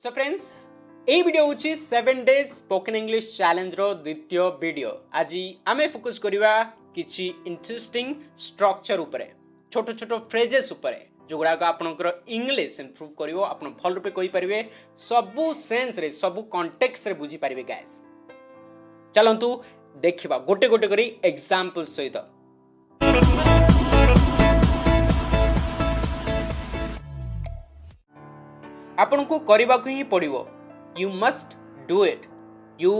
So friends ए video होची 7 days spoken English challenge रो द्वितीय video. आज आमे फोकस करिवा किछि इंटरेस्टिंग स्ट्रक्चर उपरे, छोट छोट फ्रेजेस उपरे जोगुड़ा को आपनकर इंग्लिश इंप्रूव करिवो, आपन भल रूपे कहि परिबे, सबु सेंस रे सबु कॉन्टेक्स्ट रे बुझी परिबे। गाइस चलंतु देखिबा गोटे गोटे करी एग्जांपल सहित। आपन को करबा को ही पड़िवो, you must do it, you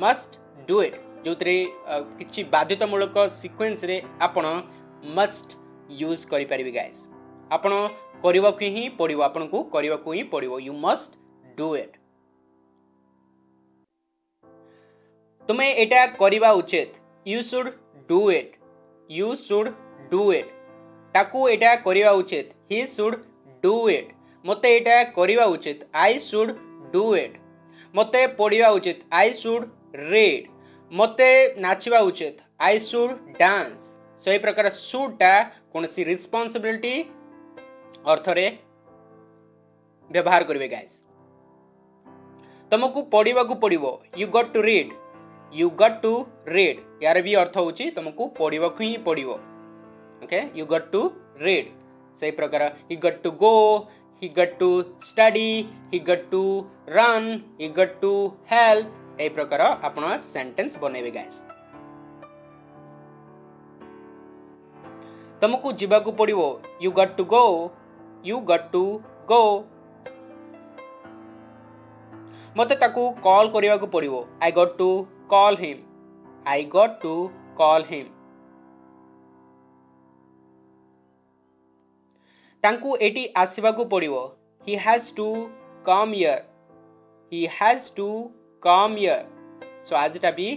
must do it, जोतरे किछि बाध्यतामूलक सीक्वेंस रे आपन मस्ट यूज करि परिबे। गाइस आपन करबा को ही पड़िवो, आपन को करबा को ही पड़िवो, यू मस्ट डू इट। तुमे एटा करबा उचित, you should do it, you should do it. ताकू एटा करबा उचित, ही शुड डू इट। मते एटा करबा उचित, आई शुड डू इट। मते पढ़िबा उचित, आई शुड रीड। मते नाचिबा उचित, आई शुड डांस। सही प्रकार शुड टा कोनसी रिस्पांसिबिलिटी अर्थ रे व्यवहार करिवे। गाइस तुमको पढ़िबा को पड़िबो, you got to read, you got to read. यार भी अर्थ होची तुमको पढ़िबा को ही पड़िबो। Okay, you got to read. सही प्रकार you got to go, he got to study, he got to run, he got to help। ए प्रकार आपण सेंटेंस बनेबे। गाइस तुमको जीवा को पड़िवो, you got to go, you got to go। मते ताकू कॉल करिवा को पड़िवो, I got to call him, I got to call him। तांकू एटी आसीबा को पड़िवो, he has to come here, he has to come here। सो आज टा भी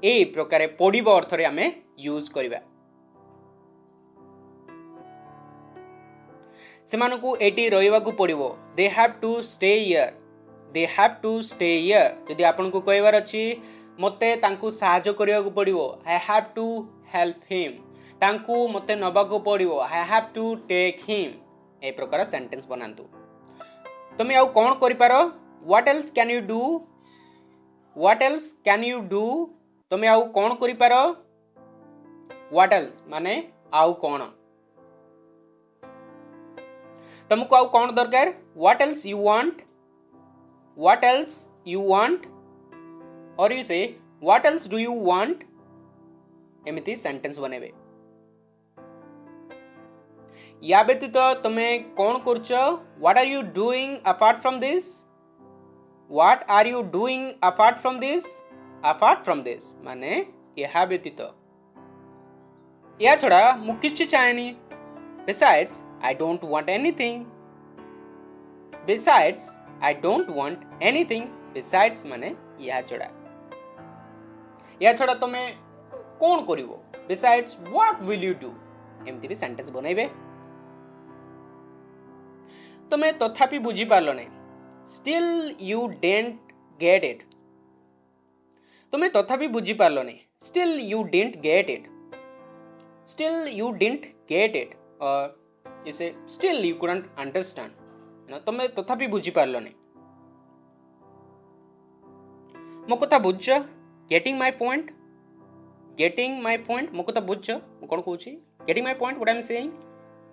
ए प्रकार पड़िबो अर्थ रे हमें यूज करिबा। सेमानकू एटी रहिबा को पड़िवो, they have to stay here, they have to stay here। यदि आपन को कहबार अछि मते तांकू सहायता करिया को पड़िवो, I have to help him। तांकू मते नबा को पड़िवो, I have to take him। ए प्रकार सेंटेंस बनांतु। तुम आउ कौन करि पारो, what else can you do, what else can you do. तुम आउ कौन करि पारो, व्हाट एल्स माने आउ कौन। तुमको आउ कौन दरकार, what else you want, what else you want. और you say what else do you want. एमिति सेंटेंस बनेबे। या व्यतीत तुमे कौन करछ, what are you doing apart from this, what are you doing apart from this. Apart from this माने या व्यतीत, या छड़ा मु किछि चाहेनी। Besides I don't want anything, besides I don't want anything. Besides माने या छड़ा तुमे कौन करिवो, besides what will you do. एमती भी सेंटेंस बनैबे। तुमे तथापि बुझी पारलो नै, still you didn't get it. तुमे तथापि बुझी पारलो नै, still you didn't get it, still you didn't get it. और इसे स्टिल यू कुडंट अंडरस्टैंड ना, तुमे तथापि बुझी पारलो नै। मो कथा बुझछ, getting my point, getting my point. मो कथा बुझछ, मु कोन कहूची, getting my point, what I am saying.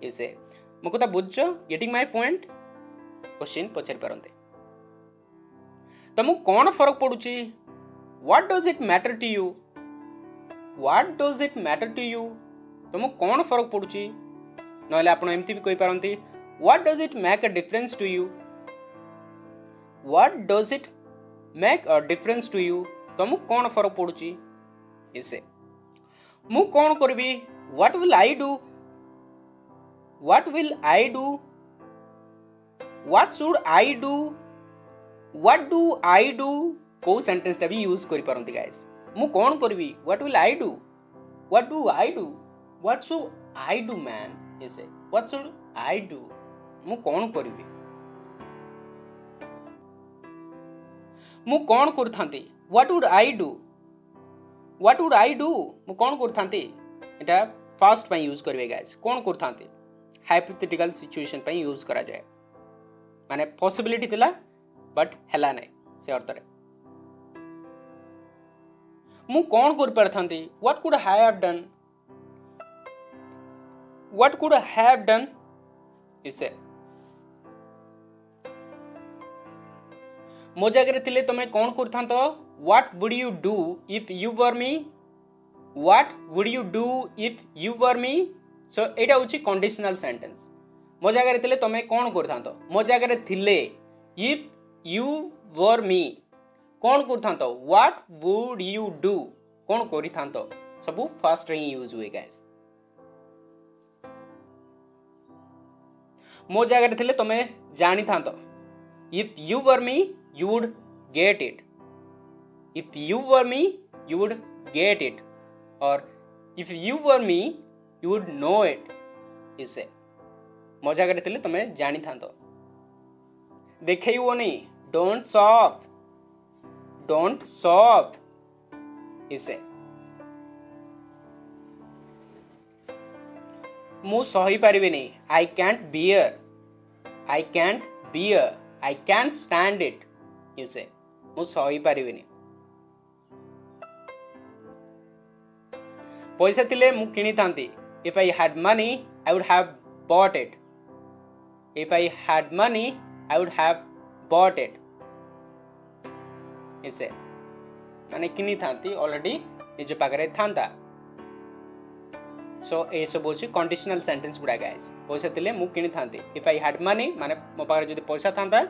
इसे मो कथा बुझछ, गेटिंग माय पॉइंट। क्वेश्चन पचारि पारंते, तमु कोन फरक पडुची, what does it matter to you, what does it matter to you. तमु कोन फरक पडुची। नहले आपण एमती भी कहि पारंती, what does it make a difference to you, what does it make a difference to you. तमु कोन फरक पडुची। इसे मु कोन करबी, what will I do, what will I do, what should I do, what do I do। को sentence टा भी यूज करि पारंती। गाइस मु कोन करबी, what will I do, what do I do, what should I do man। इसे what should I do, मु कोन करबी, मु कोन करथांती, what would I do, what would I do। मु कोन करथांती, एटा फास्ट पय यूज करबे। गाइस कोन करथांती हाइपोथेटिकल सिचुएशन पे यूज करा जाए, माने पॉसिबिलिटी थिला बट हैला नहीं से अर्थ रे मु कौन कर पारथांती what could I have done what could I have done इसे मो जगह थिले तमे कौन करथांतो what would you do if you were me what would you do if you were me so एटा होची कंडीशनल सेंटेंस मो जगह थिले तमे कौन करथांतो मो जगह थिले इफ यू वर मी कौन करथांतो व्हाट वुड यू डू कौन करिथांतो सब फर्स्ट रे यूज हुए गाइस मो जगह थिले तमे जानी थांतो if you were me you would get it if you were me you would get it or if you were me you would know it इसे मो जगह थिले तमे जानी थांतो देखैवो नहीं don't stop इसे मु सही पारिबे नहीं I can't stand it से मु सही पारिबिनी पैसा थिले मु किनी थांती if I had money I would have bought it if I had money I would have bought it इसे माने किनी थांती ऑलरेडी निज पाखरे थांता सो ए सब होची कंडीशनल सेंटेंस गुडा गाइस पैसा थिले मु किनी थांती इफ आई हैड मनी माने मो पाखरे जदी पैसा थांता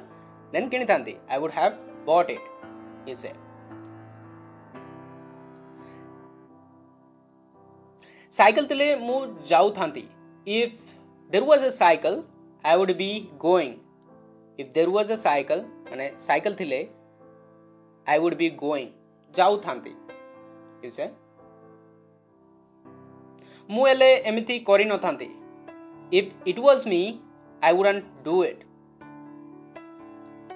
देन किनी थांती I would have bought it he said cycle तिले मु जाऊ थांती if there was a cycle I would be going if there was a cycle माने साइकिल थिले आई वुड बी गोइंग जाऊ थांती he said मु एले एमिति करि न थांती if it was me I wouldn't do it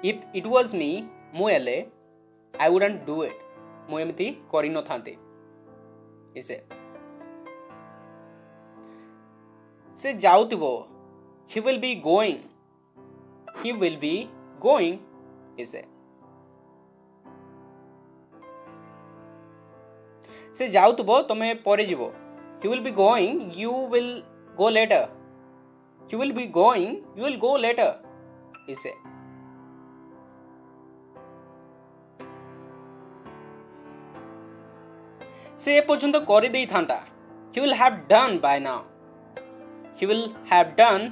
if it was me मु एले आई वुडंट डू इट मु एमिति करि न थांती इसे से जाउतिबो he will be going इसे से जाउतिबो तमे परे जिवो he will be going you will go later he will be going you will go later इसे से पर्यंत कर दे था he will have done by now he will have done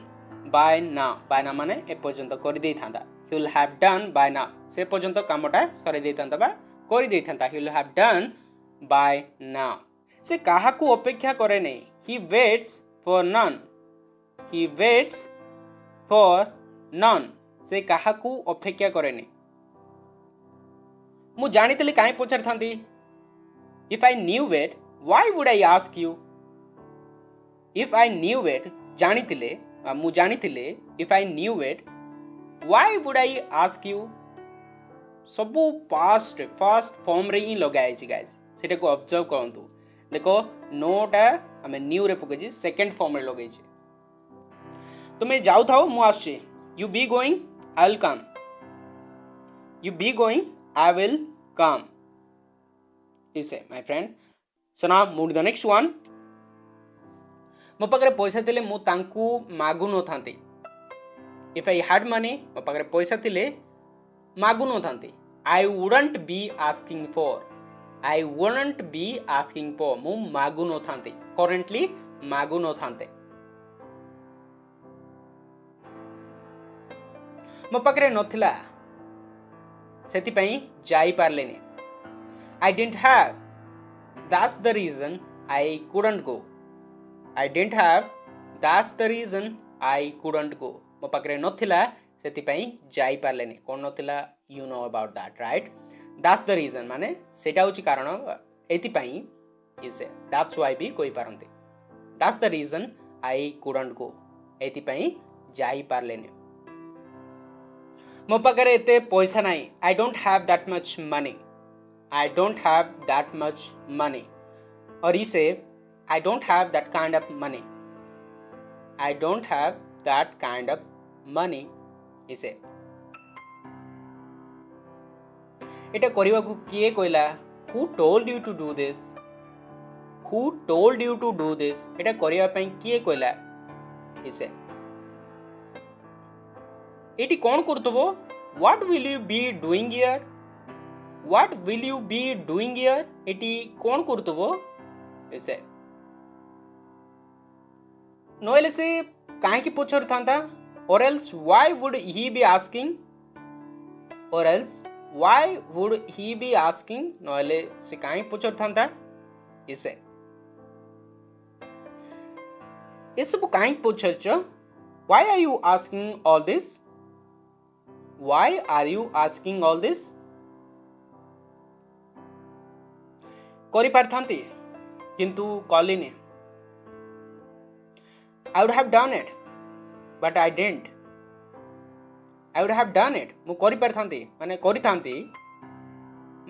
by now माने ए पर्यंत कर दे था he will have done by now से पर्यंत कामटा सरे दे था बा कर दे था he will have done by now से काहा को अपेक्षा करे नहीं he waits for none से काहा को अपेक्षा करे नहीं मु जानितले काहे पचार थांती If I knew it, why would I ask you? If I knew it, मु जानिथिले if I knew it, why would I ask you? सबु पास्ट फर्स्ट फॉर्म रे ही लगाई छी गाइस सेटा को ऑब्जर्व करंतु देखो नोटा हमें न्यू रे पके सेकंड फॉर्म रे लगाई छी तुमे जाउ थाओ मु आछी you be going I will come you be going I will come इसे my friend so now move the next one मो पाखरे पैसा थिले मु तांकू मागु न थांती इफ आई हैड मनी मो पाखरे पैसा थिले मागु न थांती I wouldn't be asking for मु मागु न थांती करेंटली मागु न थांते मो पाखरे नथिला सेति पई जाई पारलेनी I didn't have. That's the reason I couldn't go. I didn't have. That's the reason I couldn't go. मो पाखरे नथिला सेति पई जाई पारलेनी कोन नथिला you know about that right that's the reason माने सेटा होची कारण एति पई you say that's why भी कोई पारंती that's the reason I couldn't go एति पई जाई पारलेनी मो पाखरे एते पैसा नाही I don't have that much money I don't have that much money or you say I don't have that kind of money I don't have that kind of money you say एटा करबा को किए कहला who told you to do this who told you to do this एटा करबा पई किए कहला इसे एटी कोन करतबो what will you be doing here what will you be doing here एटी कोन करतबो इसे नोएले से काहे की पूछर थांता or else why would he be asking or else why would he be asking नोएले से काहे पूछर थांता इसे इस सब काहे पूछर छ why are you asking all this why are you asking all this करि पारथांती किंतु कलिनी I would have done it but I didn't I would have done it मु करि पारथांती माने करि थांती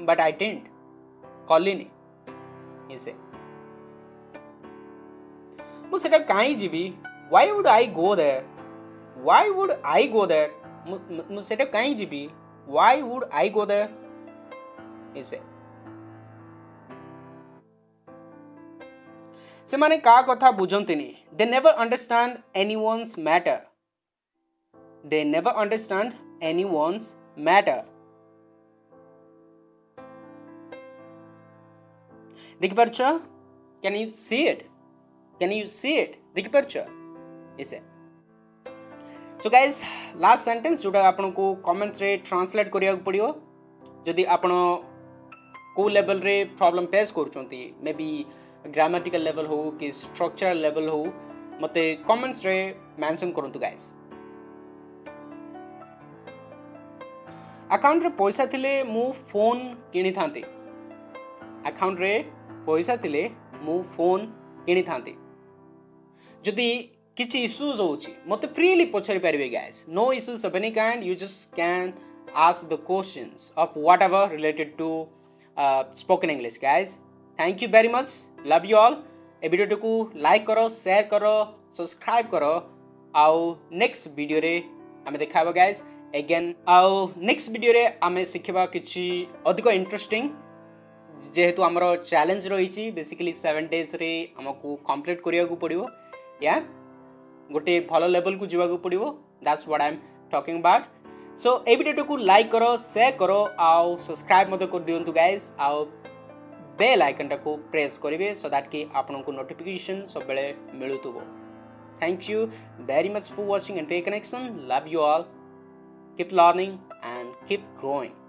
but I didn't कलिनी इसे मु सेटा काई GB why would I go there why would I go there मु सेटा काई GB why would I go there इसे से माने का कथा बुझंतिनी they never understand anyone's matter they never understand anyone's matter देखि परछ can you see it देखि परछ इसे so guys last sentence जोटा आपन को कमेंट्स रे ट्रांसलेट करिया पड़ियो जदी आपन को लेवल रे प्रॉब्लम फेस करचोंती मे बी ग्रामेटिकल लेवल हो कि स्ट्रक्चरल लेवल हो मते कमेंट्स रे मेंशन करंतु गाइस अकाउंट रे पैसा थिले मु फोन किनी थांती अकाउंट रे पैसा थिले मु फोन किनी थांती जदी किछि इश्यूज होछि मते फ्रीली पछरी परबे guys no issues of any kind you just can ask the questions of whatever related to spoken English guys thank you very much love you all ए वीडियो को लाइक करो शेयर करो subscribe करो आउ next video रे हमें देखाबो guys again आउ नेक्स्ट वीडियो रे हमें सिखबा किछि अधिक इंटरेस्टिंग जेहेतु हमरो चैलेंज रहिछि बेसिकली 7 डेज रे हमकु कंप्लीट करिया को पड़ियो या गोटे भलो लेवल को जीवा को पड़ियो that's what I am talking about so ए वीडियो को लाइक करो शेयर करो आउ सब्सक्राइब मते कर दियंतु गाइस आउ बेल आइकन को प्रेस करेंगे सो दैट कि आपन को नोटिफिकेशन सब बेले मिलुतबो thank you very much for watching and पे connection love you all keep learning and keep growing